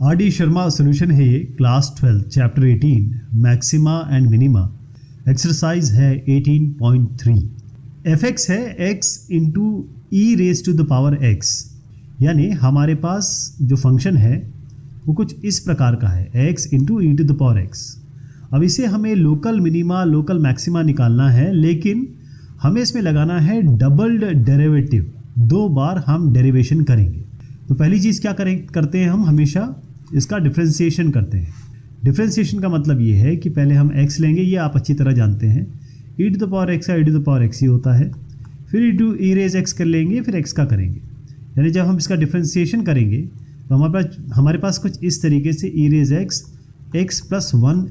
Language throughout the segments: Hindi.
आर.डी. शर्मा सोल्यूशन है ये, class 12 chapter 18 maxima and minima. Exercise है 18.3। fx है x into e raise to the power x, यानी हमारे पास जो फंक्शन है वो कुछ इस प्रकार का है, x into e to the power x। अब इसे हमें लोकल मिनिमा लोकल मैक्सिमा निकालना है, लेकिन हमें इसमें लगाना है डबल्ड डेरिवेटिव, 2 बार हम डेरिवेशन करेंगे। तो पहली चीज़ क्या करते हैं, हम हमेशा इसका डिफ्रेंसिएशन करते हैं। डिफ्रेंसिएशन का मतलब ये है कि पहले हम x लेंगे, ये आप अच्छी तरह जानते हैं, e to the power x का ई टू द पावर x ही होता है, फिर ई रेज x कर लेंगे, फिर x का करेंगे। यानी जब हम इसका डिफ्रेंसिएशन करेंगे तो हमारे पास कुछ इस तरीके से ई रेज x प्लस 1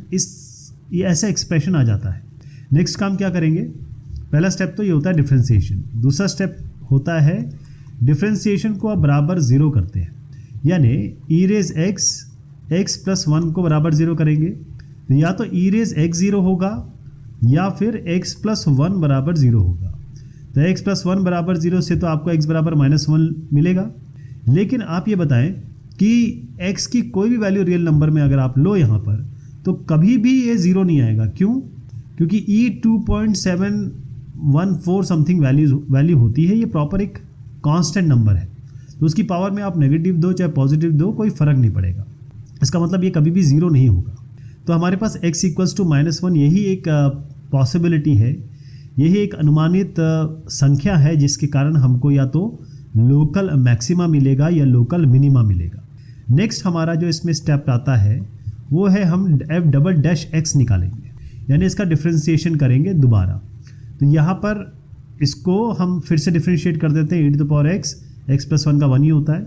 ये ऐसा एक्सप्रेशन आ जाता है। नेक्स्ट काम क्या करेंगे, पहला स्टेप तो ये होता है डिफ्रेंसिएशन। दूसरा स्टेप होता है डिफ्रेंसिएशन को आप बराबर 0 करते हैं, यानी ई रेज x प्लस 1 को बराबर 0 करेंगे, तो या तो ई रेज x 0 होगा या फिर x प्लस 1 बराबर 0 होगा। तो x प्लस 1 बराबर 0 से तो आपको x बराबर -1 मिलेगा। लेकिन आप ये बताएं कि x की कोई भी वैल्यू रियल नंबर में अगर आप लो यहाँ पर, तो कभी भी ये 0 नहीं आएगा। क्यों? क्योंकि ई 2.714 समथिंग वैल्यू होती है, ये प्रॉपर एक कांस्टेंट नंबर है, तो उसकी पावर में आप नेगेटिव दो चाहे पॉजिटिव दो, कोई फ़र्क नहीं पड़ेगा। इसका मतलब ये कभी भी 0 नहीं होगा। तो हमारे पास x इक्वल्स टू -1 यही एक पॉसिबिलिटी है, यही एक अनुमानित संख्या है जिसके कारण हमको या तो लोकल मैक्सिमा मिलेगा या लोकल मिनिमा मिलेगा। नेक्स्ट हमारा जो इसमें स्टेप आता है वो है हम f'(x) निकालेंगे, यानी इसका डिफ्रेंसिएशन करेंगे दोबारा। तो यहाँ पर इसको हम फिर से डिफ्रेंशिएट कर देते हैं, e to the power x plus 1 का 1 ही होता है,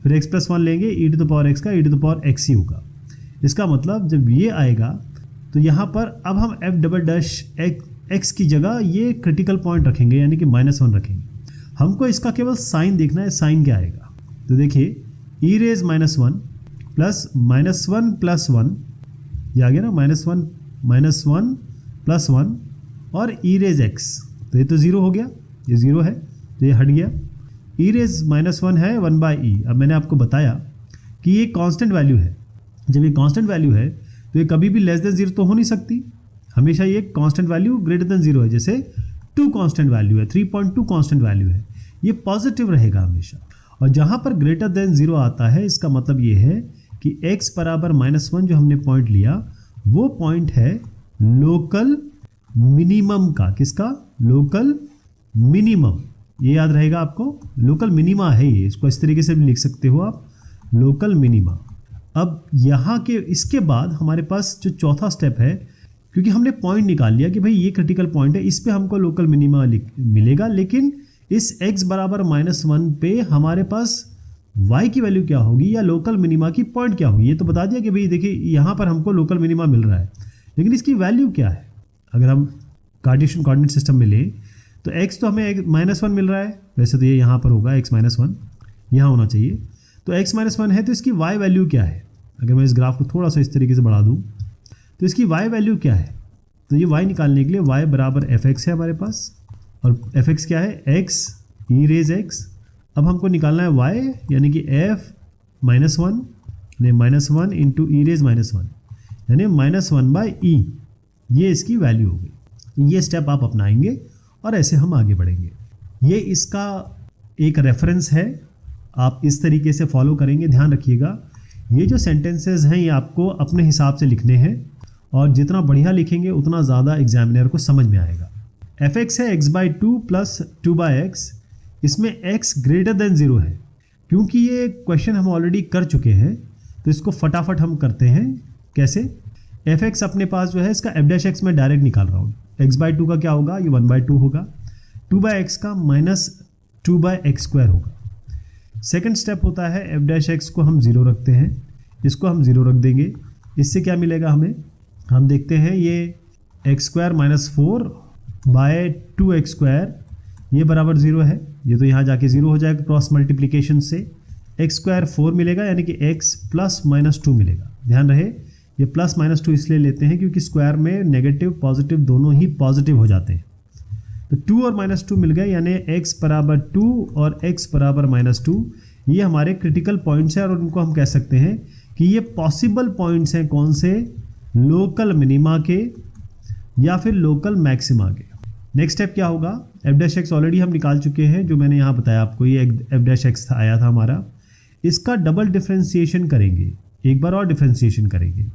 फिर x प्लस 1 लेंगे, ई टू द पावर x का ई टू द पावर x ही होगा। इसका मतलब जब ये आएगा तो यहाँ पर अब हम f'(x) की जगह ये क्रिटिकल पॉइंट रखेंगे, यानी कि -1 रखेंगे। हमको इसका केवल साइन देखना है, साइन क्या आएगा। तो देखिए ई रेज -1 प्लस -1 प्लस 1, ये आ गया ना, -1 प्लस 1 और ई रेज x, तो ये तो 0 हो गया, ये 0 है तो ये हट गया। ई रेज -1 है 1/e। अब मैंने आपको बताया कि ये कांस्टेंट वैल्यू है, जब ये कांस्टेंट वैल्यू है तो ये कभी भी लेस देन 0 तो हो नहीं सकती, हमेशा ये कांस्टेंट वैल्यू ग्रेटर देन 0 है। जैसे 2 कांस्टेंट वैल्यू है, 3.2 कांस्टेंट वैल्यू है, ये पॉजिटिव रहेगा हमेशा। और जहाँ पर ग्रेटर देन 0 आता है, इसका मतलब ये है कि x बराबर -1 जो हमने पॉइंट लिया वो पॉइंट है लोकल मिनिमम का। किसका? Local minimum. ये याद रहेगा आपको, लोकल मिनिमा है ये, इसको इस तरीके से भी लिख सकते हो आप, लोकल मिनिमा। अब यहाँ के इसके बाद हमारे पास जो चौथा स्टेप है, क्योंकि हमने पॉइंट निकाल लिया कि भाई ये क्रिटिकल पॉइंट है, इस पे हमको लोकल मिनिमा मिलेगा, लेकिन इस x बराबर -1 पे हमारे पास y की वैल्यू क्या होगी या लोकल मिनिमा की पॉइंट क्या होगी। ये तो बता दिया कि भाई देखिए यहाँ पर हमको लोकल मिनिमा मिल रहा है, लेकिन इसकी वैल्यू क्या है। अगर हम कार्टेशियन कोऑर्डिनेट सिस्टम में लें तो x तो हमें -1 मिल रहा है, वैसे तो ये यहाँ पर होगा x -1, यहाँ होना चाहिए। तो x -1 है तो इसकी y वैल्यू क्या है। अगर मैं इस ग्राफ को थोड़ा सा इस तरीके से बढ़ा दूँ तो इसकी y वैल्यू क्या है। तो ये y निकालने के लिए y बराबर fx है हमारे पास, और fx क्या है, x ई रेज x। अब हमको निकालना है y, यानी कि -1 इंटू ई रेज -1, यानी -1/e, ये इसकी वैल्यू हो गई। ये स्टेप आप अपनाएंगे और ऐसे हम आगे बढ़ेंगे। ये इसका एक रेफरेंस है, आप इस तरीके से फॉलो करेंगे। ध्यान रखिएगा, ये जो सेंटेंसेस हैं ये आपको अपने हिसाब से लिखने हैं, और जितना बढ़िया लिखेंगे उतना ज़्यादा एग्जामिनर को समझ में आएगा। fx है x/2 प्लस 2/x, इसमें x ग्रेटर देन 0 है। क्योंकि ये क्वेश्चन हम ऑलरेडी कर चुके हैं तो इसको फटाफट हम करते हैं। कैसे? fx अपने पास जो है इसका f'(x) में डायरेक्ट निकाल रहा हूँ। x/2 का क्या होगा, ये 1/2 होगा, 2/x का -2/x² होगा। सेकंड स्टेप होता है f'(x) को हम 0 रखते हैं, इसको हम 0 रख देंगे। इससे क्या मिलेगा हमें, हम देखते हैं ये x² - 4/2x², ये बराबर 0 है, ये तो यहाँ जाके 0 हो जाएगा क्रॉस मल्टीप्लिकेशन से। x² 4 मिलेगा, यानी कि x + -2 मिलेगा। ध्यान रहे ये +-2 इसलिए लेते हैं क्योंकि स्क्वायर में नेगेटिव पॉजिटिव दोनों ही पॉजिटिव हो जाते हैं। तो 2 और -2 मिल गए, यानी x बराबर 2 और x बराबर -2, ये हमारे क्रिटिकल पॉइंट्स हैं और उनको हम कह सकते हैं कि ये पॉसिबल पॉइंट्स हैं कौन से, लोकल मिनिमा के या फिर लोकल मैक्सिमा के। नेक्स्ट स्टेप क्या होगा, एफ डैश एक्स ऑलरेडी हम निकाल चुके हैं, जो मैंने यहाँ बताया आपको, ये एफ डैश एक्स आया था हमारा, इसका डबल डिफ्रेंशिएशन करेंगे, एक बार और डिफ्रेंशिएशन करेंगे।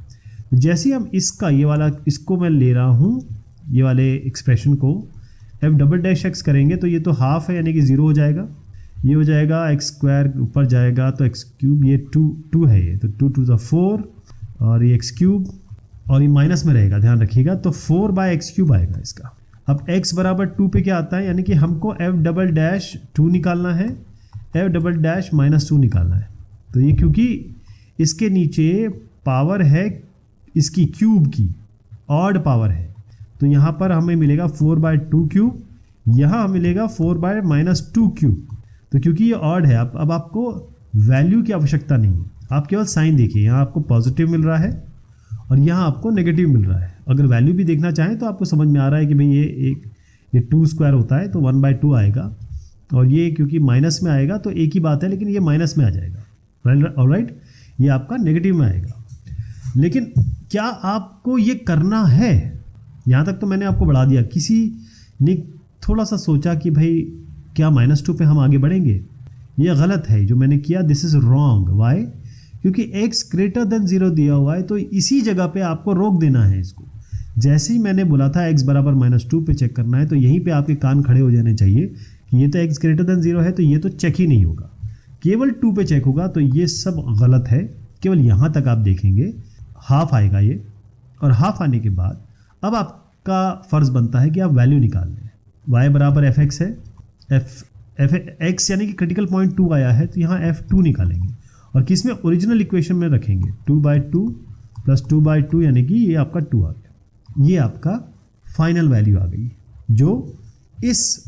जैसे ही हम इसका ये वाला, इसको मैं ले रहा हूँ ये वाले एक्सप्रेशन को, एफ डबल डैश एक्स करेंगे तो ये तो हाफ है यानी कि 0 हो जाएगा, ये हो जाएगा एक्स स्क्वायर ऊपर जाएगा तो एक्स क्यूब, ये 2 है, ये तो 2 × 4 और ये एक्स क्यूब, और ये माइनस में रहेगा, ध्यान रखिएगा, तो 4/x क्यूब आएगा इसका। अब x बराबर 2 पे क्या आता है, यानी कि हमको f डबल डैश 2 निकालना है, f डबल डैश -2 निकालना है। तो ये क्योंकि इसके नीचे पावर है इसकी क्यूब की, ऑड पावर है, तो यहाँ पर हमें मिलेगा 4/2 क्यूब, यहाँ मिलेगा 4/-2 क्यूब। तो क्योंकि ये ऑड है, अब आपको वैल्यू की आवश्यकता नहीं है, आप केवल साइन देखिए, यहाँ आपको पॉजिटिव मिल रहा है और यहाँ आपको नेगेटिव मिल रहा है। अगर वैल्यू भी देखना चाहें तो आपको समझ में आ रहा है कि भाई ये 2 स्क्वायर होता है तो 1/2 आएगा, और ये क्योंकि माइनस में आएगा तो एक ही बात है, लेकिन ये माइनस में आ जाएगा, ऑलराइट, ये आपका नेगेटिव में आएगा। लेकिन क्या आपको ये करना है, यहाँ तक तो मैंने आपको बढ़ा दिया। किसी ने थोड़ा सा सोचा कि भाई क्या -2 पे हम आगे बढ़ेंगे, ये गलत है जो मैंने किया, दिस इज़ रॉन्ग। वाई? क्योंकि x ग्रेटर देन 0 दिया हुआ है, तो इसी जगह पे आपको रोक देना है इसको। जैसे ही मैंने बोला था x बराबर -2 पे चेक करना है, तो यहीं पे आपके कान खड़े हो जाने चाहिए कि ये तो x ग्रेटर देन 0 है, तो ये तो चेक ही नहीं होगा, केवल 2 पे चेक होगा, तो ये सब गलत है। केवल यहाँ तक आप देखेंगे, हाफ आएगा ये, और हाफ आने के बाद अब आपका फ़र्ज़ बनता है कि आप वैल्यू निकाल लें। y बराबर एफ एक्स है, एफ एक्स यानी कि क्रिटिकल पॉइंट 2 आया है, तो यहाँ f2 निकालेंगे और किस में, ओरिजिनल इक्वेशन में रखेंगे, 2/2 + 2/2 यानी कि ये आपका 2 आ गया। ये आपका फाइनल वैल्यू आ गई, जो इस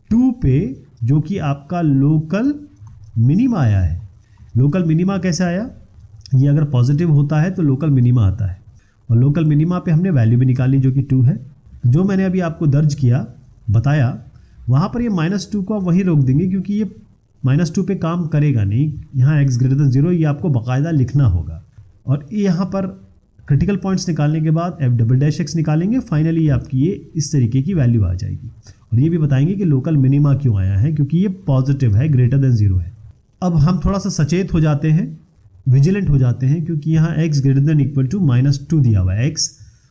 2 पे, जो कि आपका लोकल मिनिमा आया है। लोकल मिनिमा कैसे आया, ये अगर पॉजिटिव होता है तो लोकल मिनिमा आता है, और लोकल मिनिमा पे हमने वैल्यू भी निकाली जो कि 2 है। जो मैंने अभी आपको दर्ज किया, बताया, वहाँ पर ये -2 को आप वहीं रोक देंगे, क्योंकि ये -2 पे काम करेगा नहीं। यहाँ x ग्रेटर देन 0 ये आपको बाकायदा लिखना होगा, और यहाँ पर क्रिटिकल पॉइंट्स निकालने के बाद f डबल डैश एक्स निकालेंगे, फाइनली आपकी ये इस तरीके की वैल्यू आ जाएगी। और ये भी बताएंगे कि लोकल मिनिमा क्यों आया है, क्योंकि ये पॉजिटिव है, ग्रेटर देन 0 है। अब हम थोड़ा सा सचेत हो जाते हैं, विजिलेंट हो जाते हैं, क्योंकि यहाँ x greater than equal to -2 दिया हुआ है, x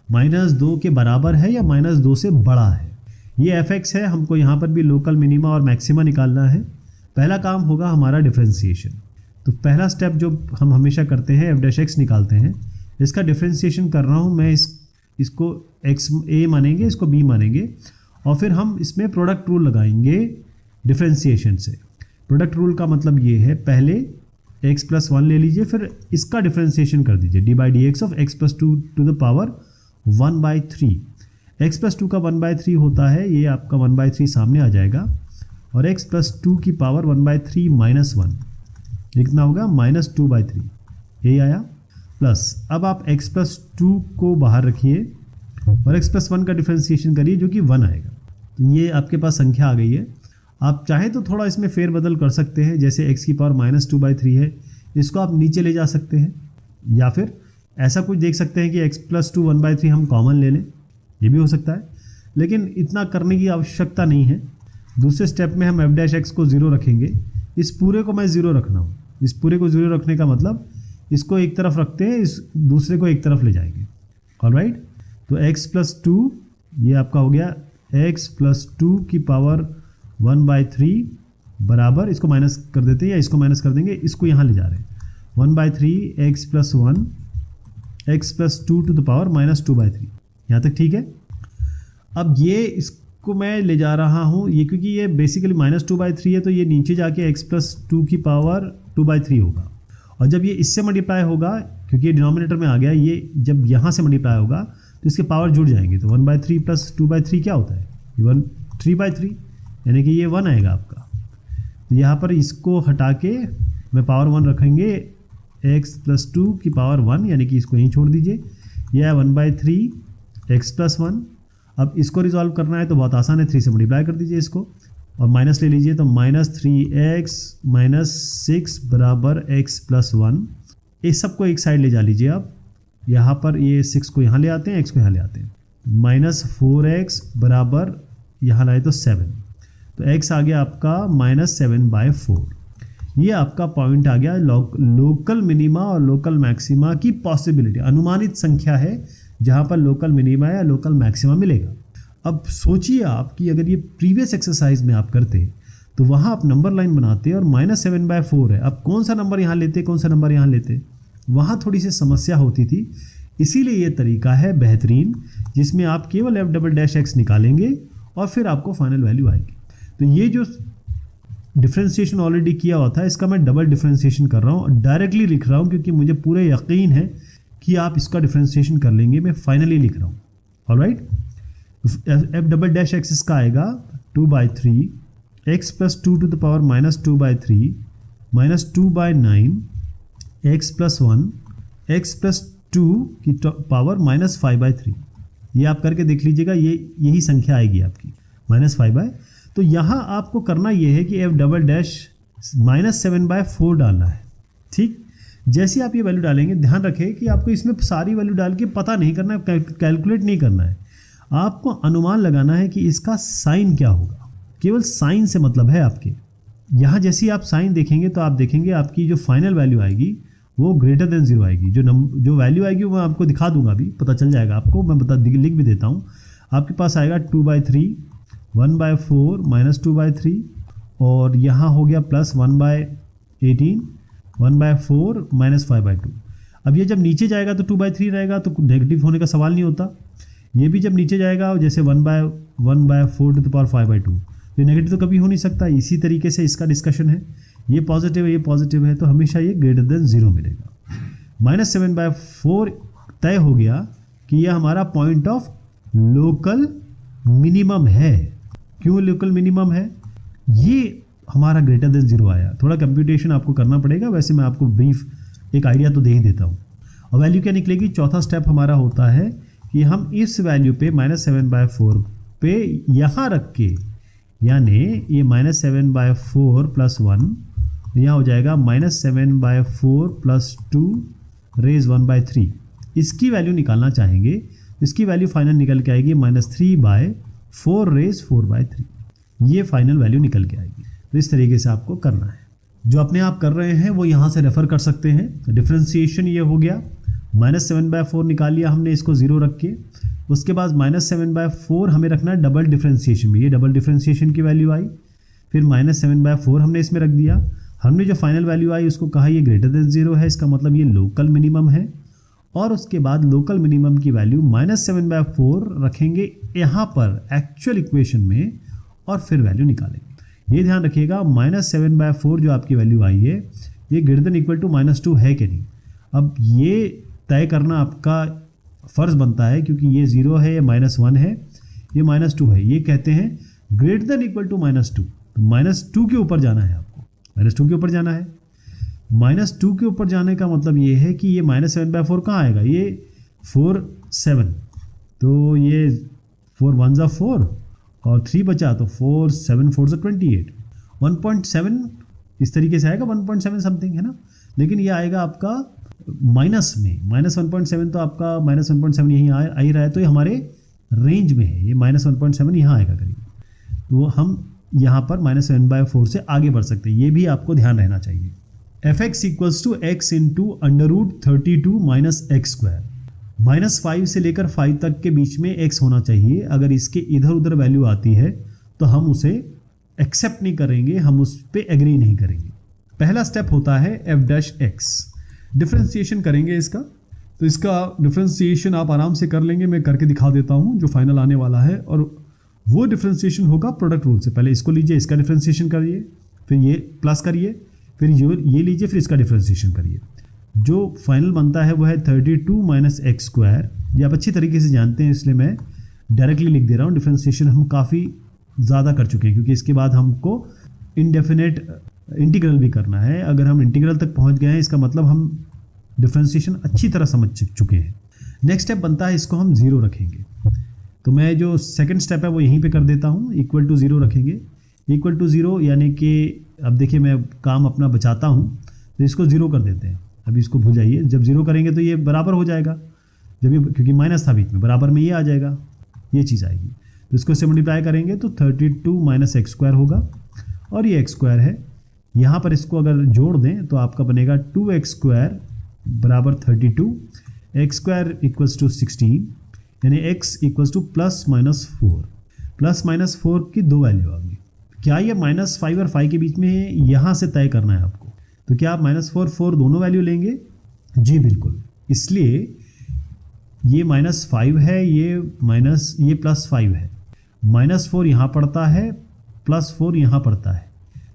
-2 के बराबर है या -2 से बड़ा है। ये f(x) है, हमको यहाँ पर भी लोकल मिनिमा और मैक्सिमा निकालना है। पहला काम होगा हमारा डिफ्रेंशिएशन। तो पहला स्टेप जो हम हमेशा करते हैं, एफ डैश एक्स निकालते हैं, इसका डिफ्रेंशिएशन कर रहा हूँ मैं, इसको एक्स ए मानेंगे, इसको बी मानेंगे, और फिर हम इसमें प्रोडक्ट रूल लगाएंगे डिफ्रेंशिएशन से। प्रोडक्ट रूल का मतलब ये है, पहले x + 1 ले लीजिए, फिर इसका डिफ्रेंशिएशन कर दीजिए, d/dx of x + 2 to the power 1/3। x + 2 का 1/3 होता है, ये आपका 1/3 सामने आ जाएगा, और x + 2 की पावर 1/3 - 1 कितना होगा, -2/3, यही आया। प्लस अब आप x + 2 को बाहर रखिए और x + 1 का डिफ्रेंशिएशन करिए, जो कि 1 आएगा। तो ये आपके पास संख्या आ गई है। आप चाहें तो थोड़ा इसमें फेरबदल कर सकते हैं, जैसे x की पावर -2/3 है, इसको आप नीचे ले जा सकते हैं, या फिर ऐसा कुछ देख सकते हैं कि x + 2 1/3 हम कॉमन ले लें, ये भी हो सकता है, लेकिन इतना करने की आवश्यकता नहीं है। दूसरे स्टेप में हम f' को 0 रखेंगे, इस पूरे को मैं 0 रखना हूँ। इस पूरे को 0 रखने का मतलब इसको एक तरफ रखते हैं, इस दूसरे को एक तरफ ले जाएंगे, ऑलराइट। तो x + 2 ये आपका हो गया, x + 2 की पावर 1/3 बराबर, इसको माइनस कर देते हैं या इसको माइनस कर देंगे, इसको यहाँ ले जा रहे हैं, 1/3 x + 1 x + 2 to the power -2/3। यहाँ तक ठीक है। अब ये इसको मैं ले जा रहा हूँ, ये क्योंकि ये बेसिकली -2/3 है, तो ये नीचे जाके x + 2 की पावर 2/3 होगा, और जब ये इससे मल्टीप्लाई होगा, क्योंकि ये डिनोमिनेटर में आ गया, ये जब यहाँ से मल्टीप्लाई होगा तो इसके पावर जुड़ जाएंगे, तो 1/3 + 2/3 क्या होता है, ये 3/3, यानी कि ये 1 आएगा आपका। तो यहाँ पर इसको हटा के मैं पावर 1 रखेंगे, x + 2 की पावर 1, यानी कि इसको यहीं छोड़ दीजिए, यह है 1/3 x + 1। अब इसको रिजॉल्व करना है तो बहुत आसान है, 3 से मल्टीप्लाई कर दीजिए इसको, और माइनस ले लीजिए, तो -3x - 6 बराबर x + 1। इस सबको एक साइड ले जा लीजिए आप, यहाँ पर ये 6 को यहाँ ले आते हैं, x को यहाँ ले आते हैं, -4x बराबर यहाँ लाए तो 7, तो x आ गया आपका -7/4। ये आपका पॉइंट आ गया लोकल मिनिमा और लोकल मैक्सिमा की पॉसिबिलिटी, अनुमानित संख्या है जहाँ पर लोकल मिनिमा या लोकल मैक्सिमा मिलेगा। अब सोचिए आप कि अगर ये प्रीवियस एक्सरसाइज में आप करते तो वहाँ आप नंबर लाइन बनाते और -7/4 है, अब कौन सा नंबर यहाँ लेते, कौन सा नंबर यहाँ लेते, वहाँ थोड़ी सी समस्या होती थी। इसीलिए ये तरीका है बेहतरीन, जिसमें आप केवल f"x निकालेंगे और फिर आपको फाइनल वैल्यू आएगी। तो ये जो डिफ्रेंशिएशन ऑलरेडी किया हुआ था, इसका मैं डबल डिफ्रेंशिएशन कर रहा हूँ और डायरेक्टली लिख रहा हूँ क्योंकि मुझे पूरे यकीन है कि आप इसका डिफ्रेंशिएशन कर लेंगे। मैं फाइनली लिख रहा हूँ। ऑलराइट, f"x इसका आएगा 2/3 x + 2 to the power -2/3 -2/9 x + 1 x + 2 की पावर -5/3। ये आप करके देख लीजिएगा, यही संख्या आएगी आपकी -5/। तो यहाँ आपको करना ये है कि f" -7/4 डालना है। ठीक, जैसे आप ये वैल्यू डालेंगे, ध्यान रखें कि आपको इसमें सारी वैल्यू डाल के पता नहीं करना है, कैलकुलेट नहीं करना है, आपको अनुमान लगाना है कि इसका साइन क्या होगा। केवल साइन से मतलब है आपके। यहाँ जैसे ही आप साइन देखेंगे तो आप देखेंगे आपकी जो फाइनल वैल्यू आएगी वो ग्रेटर देन 0 आएगी। जो वैल्यू आएगी वो मैं आपको दिखा दूंगा, अभी पता चल जाएगा आपको, मैं लिख भी देता हूँ। आपके पास आएगा 2/3 1/4 -2/3 और यहाँ हो गया +1/18 1/4 -5/2। अब ये जब नीचे जाएगा तो 2/3 रहेगा, तो नेगेटिव होने का सवाल नहीं होता। ये भी जब नीचे जाएगा जैसे 1/4 to the power 5/2, तो नेगेटिव तो कभी हो नहीं सकता। इसी तरीके से इसका डिस्कशन है, ये पॉजिटिव है, ये पॉजिटिव है, तो हमेशा ये ग्रेटर देन 0 मिलेगा। -7/4 तय हो गया कि यह हमारा पॉइंट ऑफ लोकल मिनिमम है। क्यों लोकल मिनिमम है? ये हमारा ग्रेटर देन 0 आया। थोड़ा कंप्यूटेशन आपको करना पड़ेगा, वैसे मैं आपको ब्रीफ एक आइडिया तो दे ही देता हूँ। और वैल्यू क्या निकलेगी? चौथा स्टेप हमारा होता है कि हम इस वैल्यू पे -7/4 पे यहाँ रख के, यानी ये -7/4 + 1 यहाँ हो जाएगा -7/4 + 2 रेज़ 1/3। इसकी वैल्यू निकालना चाहेंगे, इसकी वैल्यू फाइनल निकल के आएगी -3/4 रेज़ 4/3। ये फाइनल वैल्यू निकल के आएगी। तो इस तरीके से आपको करना है। जो अपने आप कर रहे हैं वो यहाँ से रेफ़र कर सकते हैं। डिफ्रेंशिएशन ये हो गया, -7/4 निकाल लिया हमने इसको 0 रख के। उसके बाद -7/4 हमें रखना है डबल डिफ्रेंशिएशन में, ये डबल डिफ्रेंशिएशन की वैल्यू आई। फिर -7/4 हमने इसमें रख दिया। हमने जो फाइनल वैल्यू आई उसको कहा ये ग्रेटर देन 0 है, इसका मतलब ये लोकल मिनिमम है। और उसके बाद लोकल मिनिमम की वैल्यू -7/4 रखेंगे यहाँ पर एक्चुअल इक्वेशन में और फिर वैल्यू निकालेंगे। ये ध्यान रखिएगा, -7/4 जो आपकी वैल्यू आई है ये ग्रेटर देन इक्वल टू -2 है कि नहीं। अब ये तय करना आपका फ़र्ज़ बनता है, क्योंकि ये 0 है, ये -1 है, ये -2 है। ये कहते हैं ग्रेटर देन इक्वल टू -2, तो -2 के ऊपर जाना है आपको, -2 के ऊपर जाना है। -2 के ऊपर जाने का मतलब ये है कि ये -7/4 कहाँ आएगा? ये 4 7, तो ये 4 1 ज़ा 4 और 3 बचा, तो 4 7 4 ज़ा 28, 1.7 इस तरीके से आएगा, 1.7 समथिंग है ना। लेकिन ये आएगा आपका माइनस में, -1.7, तो आपका -1.7 यहीं आ ही रहा है, तो ये हमारे रेंज में है। ये -1.7 यहाँ आएगा करीब, तो हम यहाँ पर -7/4 से आगे बढ़ सकते हैं। ये भी आपको ध्यान रहना चाहिए। f(x) = x × √32 - x²। -5 से लेकर 5 तक के बीच में x होना चाहिए। अगर इसके इधर उधर वैल्यू आती है तो हम उसे एक्सेप्ट नहीं करेंगे, हम उस पर एग्री नहीं करेंगे। पहला स्टेप होता है f'(x). डिफ्रेंशिएशन करेंगे इसका, तो इसका डिफ्रेंशिएशन आप आराम से कर लेंगे, मैं करके दिखा देता हूँ जो फाइनल आने वाला है। और वो डिफ्रेंशिएशन होगा प्रोडक्ट रूल से। पहले इसको लीजिए, इसका डिफ्रेंशिएशन करिए, फिर ये प्लस करिए, फिर ये लीजिए, फिर इसका डिफ्रेंशिएशन करिए। जो फाइनल बनता है वो है 32 - x²। ये आप अच्छी तरीके से जानते हैं, इसलिए मैं डायरेक्टली लिख दे रहा हूँ। डिफ्रेंशिएशन हम काफ़ी ज़्यादा कर चुके हैं, क्योंकि इसके बाद हमको इंडेफिनेट इंटीग्रल भी करना है। अगर हम इंटीग्रल तक पहुँच गए हैं, इसका मतलब हम डिफ्रेंशिएशन अच्छी तरह समझ चुके हैं। नेक्स्ट स्टेप बनता है, इसको हम 0 रखेंगे। तो मैं जो सेकंड स्टेप है वो यहीं पे कर देता हूँ, = 0 रखेंगे। = 0 यानी कि अब देखिए मैं काम अपना बचाता हूँ, तो इसको 0 कर देते हैं। अभी इसको भूल जाइए, जब 0 करेंगे तो ये बराबर हो जाएगा, जब ये क्योंकि माइनस था बीच में, बराबर में ये आ जाएगा, ये चीज़ आएगी। तो इसको से मल्टीप्लाई करेंगे तो 32 माइनस एक्स स्क्वायर होगा, और ये एक्स स्क्वायर है, यहाँ पर इसको अगर जोड़ दें तो आपका बनेगा 2x स्क्वायर बराबर 32, एक्स स्क्वायर इक्वल्स टू 16, यानी x इक्वल्स टू +-4। +-4 की दो वैल्यू आ गई। क्या ये -5 और 5 के बीच में है, यहाँ से तय करना है आपको। तो क्या आप -4, 4 दोनों वैल्यू लेंगे? जी बिल्कुल। इसलिए ये -5 है, ये +5 है, -4 यहाँ पड़ता है, +4 यहाँ पड़ता है,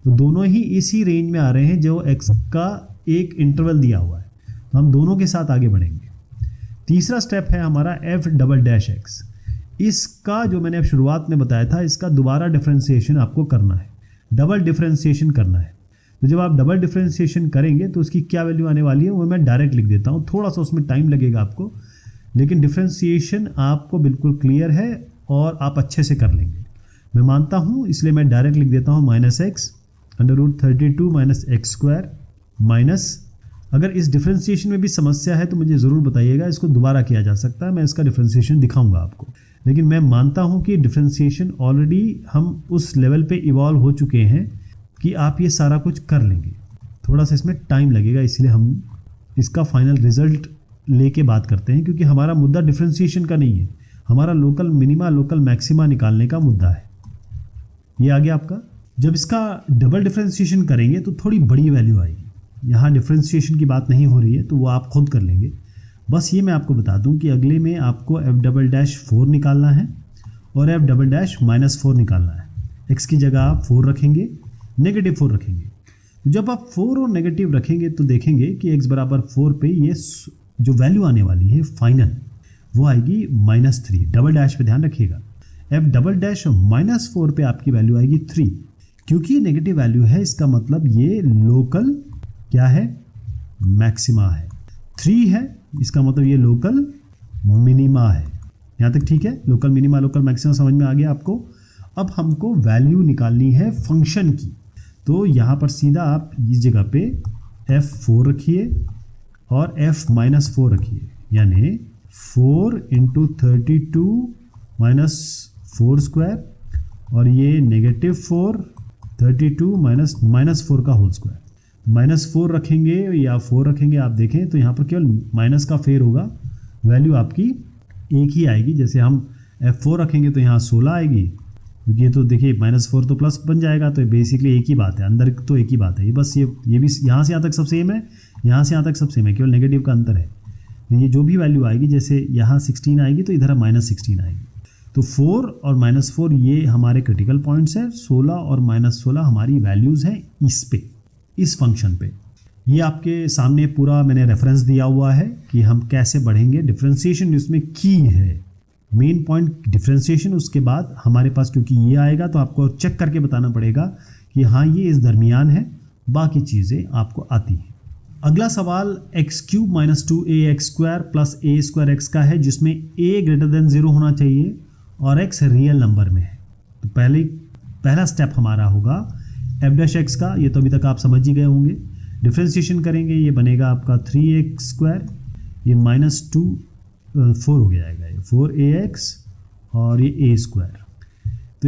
तो दोनों ही इसी रेंज में आ रहे हैं जो x का एक इंटरवल दिया हुआ है। तो हम दोनों के साथ आगे बढ़ेंगे। तीसरा स्टेप है हमारा f'(x). इसका जो मैंने अब शुरुआत में बताया था, इसका दोबारा डिफरेंशिएशन आपको करना है, डबल डिफरेंशिएशन करना है। तो जब आप डबल डिफरेंशिएशन करेंगे तो उसकी क्या वैल्यू आने वाली है वो मैं डायरेक्ट लिख देता हूँ, थोड़ा सा उसमें टाइम लगेगा आपको, लेकिन डिफरेंशिएशन आपको बिल्कुल क्लियर है और आप अच्छे से कर लेंगे, मैं मानता हूँ। इसलिए मैं डायरेक्ट लिख देता हूँ -x √32 minus x square minus, अगर इस डिफरेंशिएशन में भी समस्या है तो मुझे ज़रूर बताइएगा, इसको दोबारा किया जा सकता है, मैं इसका डिफरेंशिएशन दिखाऊंगा आपको। लेकिन मैं मानता हूँ कि डिफरेंशिएशन ऑलरेडी हम उस लेवल पे इवॉल्व हो चुके हैं कि आप ये सारा कुछ कर लेंगे। थोड़ा सा इसमें टाइम लगेगा, इसलिए हम इसका फाइनल रिजल्ट लेके बात करते हैं, क्योंकि हमारा मुद्दा डिफरेंशिएशन का नहीं है, हमारा लोकल मिनिमा लोकल मैक्सिमा निकालने का मुद्दा है। ये आ गया आपका। जब इसका डबल डिफरेंशिएशन करेंगे तो थोड़ी बड़ी वैल्यू आएगी। यहाँ डिफरेंशिएशन की बात नहीं हो रही है तो वो आप खुद कर लेंगे। बस ये मैं आपको बता दूं कि अगले में आपको f'4 निकालना है और f'-4 निकालना है। x की जगह आप 4 रखेंगे, -4 रखेंगे। तो जब आप 4 और नेगेटिव रखेंगे तो देखेंगे कि x बराबर 4 पे ये जो वैल्यू आने वाली है फाइनल, वो आएगी -3। डबल डैश पे ध्यान रखिएगा, f'-4 पे आपकी वैल्यू आएगी 3। क्योंकि ये नेगेटिव वैल्यू है, इसका मतलब ये लोकल क्या है, मैक्सिमा है। 3 है, इसका मतलब ये लोकल मिनिमा है। यहाँ तक ठीक है, लोकल मिनिमा लोकल मैक्सिमा समझ में आ गया आपको। अब हमको वैल्यू निकालनी है फंक्शन की, तो यहाँ पर सीधा आप इस जगह पे f4 रखिए और f-4 रखिए, यानी 4 × 32 - 4 स्क्वायर, और ये -4 32 - 4 का होल स्क्वायर। -4 रखेंगे या 4 रखेंगे, आप देखें तो यहाँ पर केवल माइनस का फेर होगा, वैल्यू आपकी एक ही आएगी। जैसे हम f4 रखेंगे तो यहाँ 16 आएगी, क्योंकि ये तो देखिए -4 तो प्लस बन जाएगा, तो बेसिकली एक ही बात है, अंदर तो एक ही बात है। ये बस ये भी यहाँ से यहाँ तक सब सेम है, यहाँ से यहाँ तक सब सेम है, केवल नेगेटिव का अंतर है। ये जो भी वैल्यू आएगी, जैसे यहाँ 16 आएगी तो इधर -16 आएगी। तो 4 और -4 ये हमारे क्रिटिकल पॉइंट्स हैं, 16 और -16 हमारी वैल्यूज़ हैं इस पे, इस फंक्शन पे। ये आपके सामने पूरा मैंने रेफरेंस दिया हुआ है कि हम कैसे बढ़ेंगे। डिफरेंशिएशन इसमें की है, मेन पॉइंट डिफरेंशिएशन। उसके बाद हमारे पास क्योंकि ये आएगा तो आपको चेक करके बताना पड़ेगा कि हाँ ये इस दरमियान है, बाकी चीज़ें आपको आती हैं। अगला सवाल x³ - 2ax² + a² x का है, जिसमें a > 0 होना चाहिए और x रियल नंबर में है। तो पहला स्टेप हमारा होगा f'(x) का, ये तो अभी तक आप समझ ही गए होंगे। डिफरेंशिएशन करेंगे, ये बनेगा आपका 3x², ये -4 हो जाएगा, ये 4ax और ये a²। तो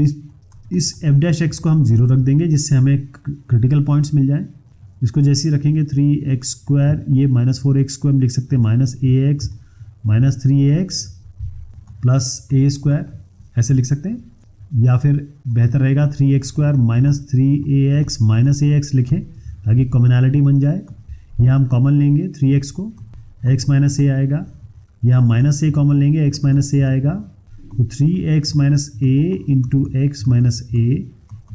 इस f'(x) को हम 0 रख देंगे, जिससे हमें क्रिटिकल पॉइंट्स मिल जाएं। इसको जैसे ही रखेंगे 3x², ये -4x² हम लिख सकते हैं -ax -3ax + a², ऐसे लिख सकते हैं, या फिर बेहतर रहेगा 3x² -3ax -ax लिखें ताकि कॉमनैलिटी बन जाए। यहाँ हम कॉमन लेंगे 3x को, x - a आएगा, यहाँ -a कॉमन लेंगे, x - a आएगा। तो 3x - a × x - a,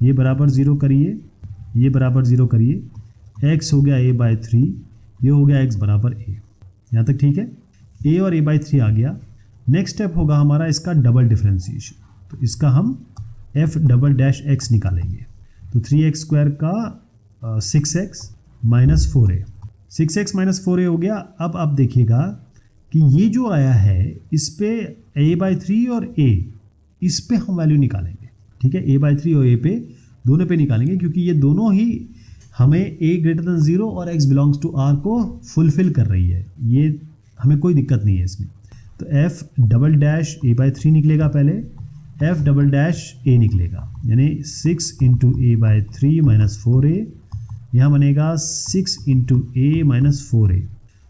ये बराबर 0 करिए, ये बराबर 0 करिए, x हो गया a/3, ये हो गया x बराबर a। यहाँ तक ठीक है, a और a/3 आ गया। नेक्स्ट स्टेप होगा हमारा इसका डबल डिफरेंशिएशन, तो इसका हम f'(x) निकालेंगे। तो 3x² का 6x - 4a, 6x - 4a हो गया। अब आप देखिएगा कि ये जो आया है इस पे a/3 और a, इस पे हम वैल्यू निकालेंगे, ठीक है। a/3 और a पे दोनों पे निकालेंगे, क्योंकि ये दोनों ही हमें a ग्रेटर देन 0 और x बिलोंग्स टू r को फुलफिल कर रही है, ये हमें कोई दिक्कत नहीं है इसमें। तो f डबल डैश a/3 निकलेगा, पहले f डबल डैश a निकलेगा, यानी 6 इंटू a/3 माइनस 4a, यहाँ बनेगा 6 इंटू a माइनस 4a।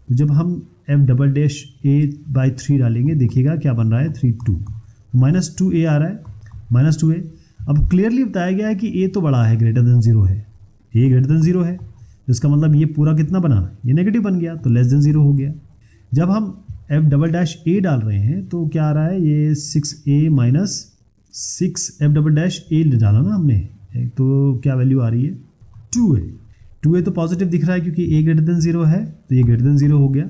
तो जब हम f डबल डैश a/3 डालेंगे, देखिएगा क्या बन रहा है, 3 2 माइनस 2a आ रहा है, माइनस 2a। अब क्लियरली बताया गया है कि a तो बड़ा है, ग्रेटर देन 0 है, a ग्रेटर देन 0 है, इसका मतलब ये पूरा कितना बना, ये नेगेटिव बन गया, तो लेस देन 0 हो गया। जब हम f डबल डैश a डाल रहे हैं तो क्या आ रहा है, ये 6a minus 6 f double dash a डाला ना हमने, तो क्या वैल्यू आ रही है, 2a तो पॉजिटिव दिख रहा है क्योंकि a ग्रेटर देन 0 है, तो ये ग्रेटर देन 0 हो गया।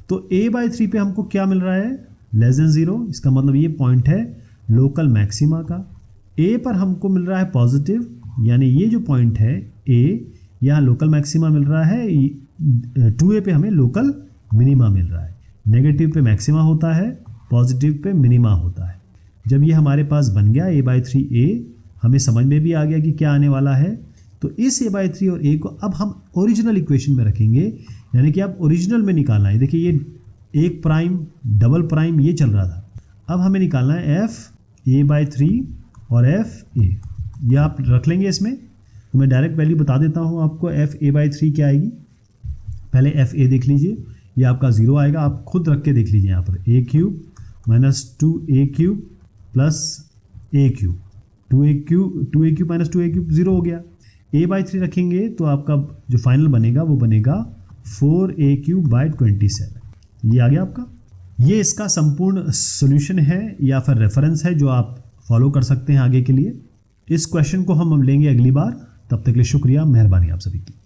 तो a/3 पे हमको क्या मिल रहा है, लेस देन 0, इसका मतलब ये पॉइंट है लोकल मैक्सिमा का। a पर हमको मिल रहा है पॉजिटिव, यानी ये जो पॉइंट है a, यहाँ लोकल मैक्सिमा मिल रहा है, 2a पे हमें लोकल मिनिमा मिल रहा है। नेगेटिव पे मैक्सिमा होता है, पॉजिटिव पे मिनिमा होता है। जब ये हमारे पास बन गया a/3a, हमें समझ में भी आ गया कि क्या आने वाला है। तो इस a/3 और a को अब हम ओरिजिनल इक्वेशन में रखेंगे, यानी कि अब ओरिजिनल में निकालना है। देखिए ये एक प्राइम डबल प्राइम ये चल रहा था, अब हमें निकालना है f a/3 और f a, ये आप रख लेंगे इसमें। तो मैं डायरेक्ट वैल्यू बता देता हूँ आपको, f a/3 क्या आएगी, पहले f a देख लीजिए, ये आपका 0 आएगा, आप खुद रख के देख लीजिए यहाँ पर, a³ minus 2a³ plus a³, 2a³ minus 2a³ 0 हो गया। a/3 रखेंगे तो आपका जो फाइनल बनेगा वो बनेगा 4a³/27, ये आ गया आपका। ये इसका संपूर्ण सॉल्यूशन है या फिर रेफरेंस है जो आप फॉलो कर सकते हैं आगे के लिए। इस क्वेश्चन को हम लेंगे अगली बार, तब तक के लिए शुक्रिया, मेहरबानी आप सभी की।